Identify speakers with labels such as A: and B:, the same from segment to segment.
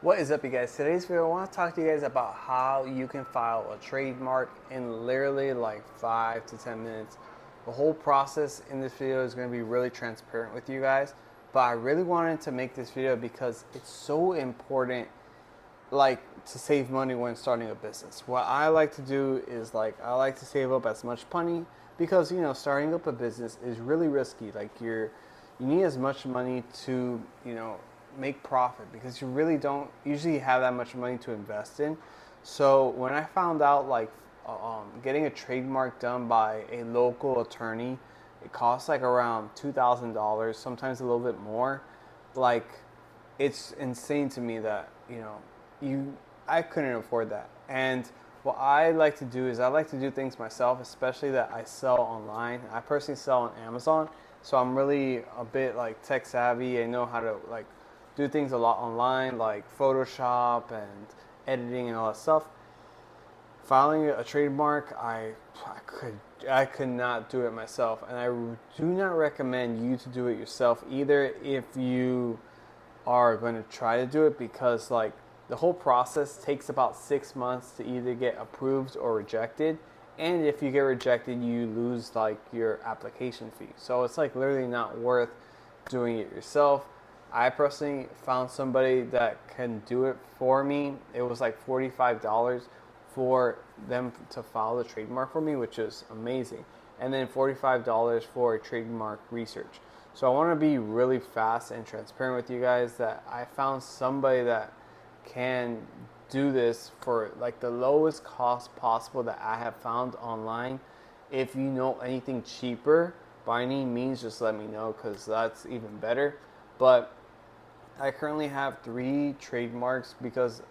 A: What is up, you guys? Today's video, I want to talk to you guys about how you can file a trademark in literally like 5 to 10 minutes. The whole process in this video is going to be really transparent with you guys, but I really wanted to make this video because it's so important, like, to save money when starting a business. What I like to do is, like, I like to save up as much money because, starting up a business is really risky. Like, you need as much money to, make profit because you really don't usually have that much money to invest in. So when I found out, like, getting a trademark done by a local attorney, it costs like around $2,000, sometimes a little bit more. Like, it's insane to me that you I couldn't afford that. And what I like to do is I like to do things myself, especially that I sell online. I personally sell on Amazon, so I'm really a bit like tech savvy. I know how to, like, do things a lot online, like Photoshop and editing and all that stuff. Filing a trademark, I could not do it myself, and I do not recommend you to do it yourself either if you are going to try to do it, because, like, the whole process takes about 6 months to either get approved or rejected. And if you get rejected, you lose, like, your application fee. So it's like literally not worth doing it yourself. I personally found somebody that can do it for me. It was like $45 for them to file the trademark for me, which is amazing. And then $45 for trademark research. So I want to be really fast and transparent with you guys that I found somebody that can do this for like the lowest cost possible that I have found online. If you know anything cheaper, by any means, just let me know, because that's even better. But I currently have 3 trademarks because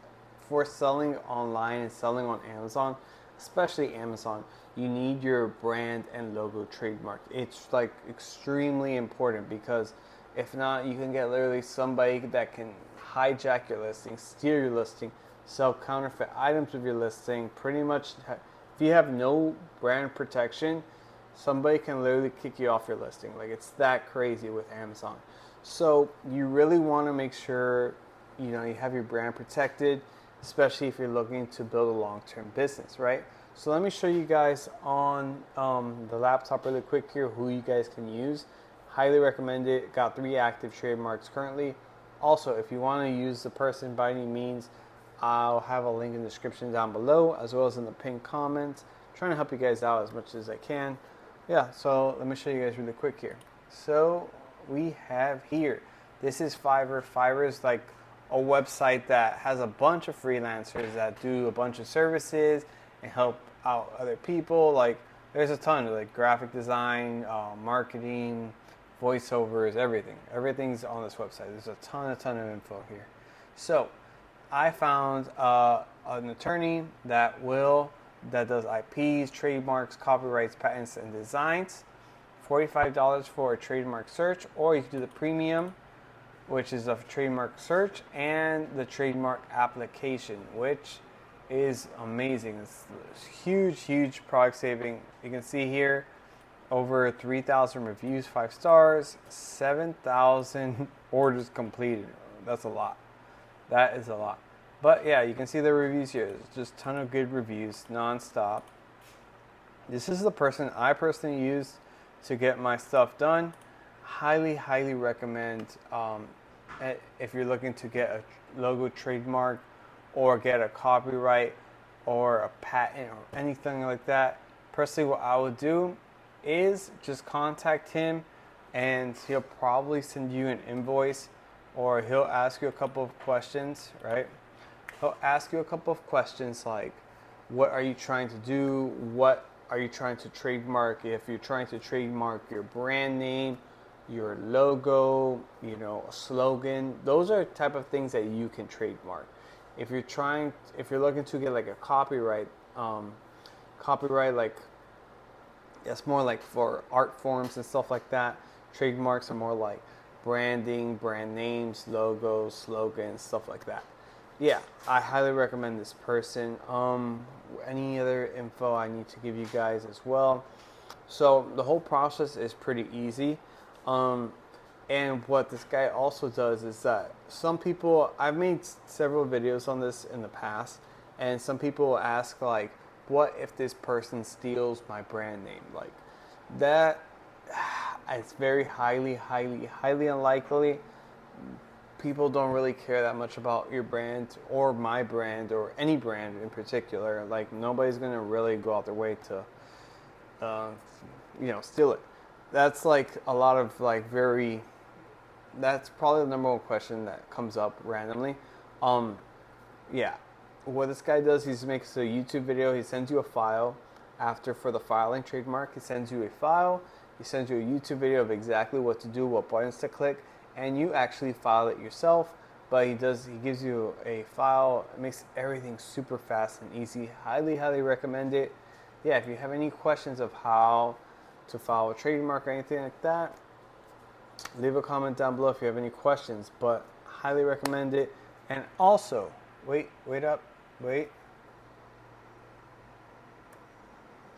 A: for selling online and selling on Amazon, especially Amazon, you need your brand and logo trademark. It's like extremely important, because if not, you can get literally somebody that can hijack your listing, steal your listing, sell counterfeit items with your listing. Pretty much, if you have no brand protection, somebody can literally kick you off your listing. Like, it's that crazy with Amazon. So you really want to make sure you have your brand protected, especially if you're looking to build a long-term business, right? So let me show you guys on the laptop really quick here who you guys can use. Highly recommend it. Got 3 active trademarks currently. Also, if you want to use the person, by any means, I'll have a link in the description down below, as well as in the pinned comments. I'm trying to help you guys out as much as I can. Yeah, so let me show you guys really quick here. So we have here, this is Fiverr. Fiverr is like a website that has a bunch of freelancers that do a bunch of services and help out other people. Like, there's a ton of, like, graphic design, marketing, voiceovers, everything. Everything's on this website. There's a ton of info here. So I found an attorney that does IPs, trademarks, copyrights, patents, and designs. $45 for a trademark search, or you can do the premium, which is a trademark search and the trademark application, which is amazing. It's huge product saving. You can see here over 3,000 reviews, 5 stars, 7,000 orders completed. That's a lot. That is a lot. But yeah, you can see the reviews here. There's just a ton of good reviews nonstop. This is the person I personally used to get my stuff done. Highly recommend, if you're looking to get a logo trademark or get a copyright or a patent or anything like that. Personally, what I would do is just contact him, and he'll probably send you an invoice, or he'll ask you a couple of questions, right? He'll ask you a couple of questions like, what are you trying to do? What are you trying to trademark? If you're trying to trademark your brand name, your logo, a slogan, those are type of things that you can trademark. If you're looking to get like a copyright, like, it's more like for art forms and stuff like that. Trademarks are more like branding, brand names, logos, slogans, stuff like that. Yeah, I highly recommend this person. Any other info I need to give you guys as well. So the whole process is pretty easy. And what this guy also does is that some people, I've made several videos on this in the past, and some people ask like, what if this person steals my brand name? Like that, it's very highly unlikely. People don't really care that much about your brand or my brand or any brand in particular. Like nobody's gonna really go out their way to, steal it. That's like a lot of like very. That's probably the number one question that comes up randomly. Yeah, what this guy does, he makes a YouTube video. He sends you a file. After for the filing trademark, he sends you a file. He sends you a YouTube video of exactly what to do, what buttons to click, and you actually file it yourself. But he gives you a file. It makes everything super fast and easy. Highly recommend it. Yeah, if you have any questions of how to file a trademark or anything like that, leave a comment down below if you have any questions. But highly recommend it. And also, wait up.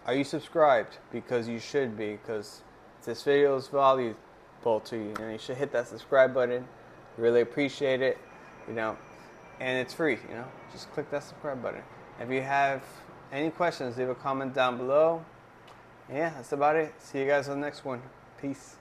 A: Are you subscribed? Because you should be, because this video is valuable to you. You should hit that subscribe button. Really appreciate it, and it's free, Just click that subscribe button. If you have any questions, leave a comment down below. Yeah, that's about it. See you guys on the next one. Peace.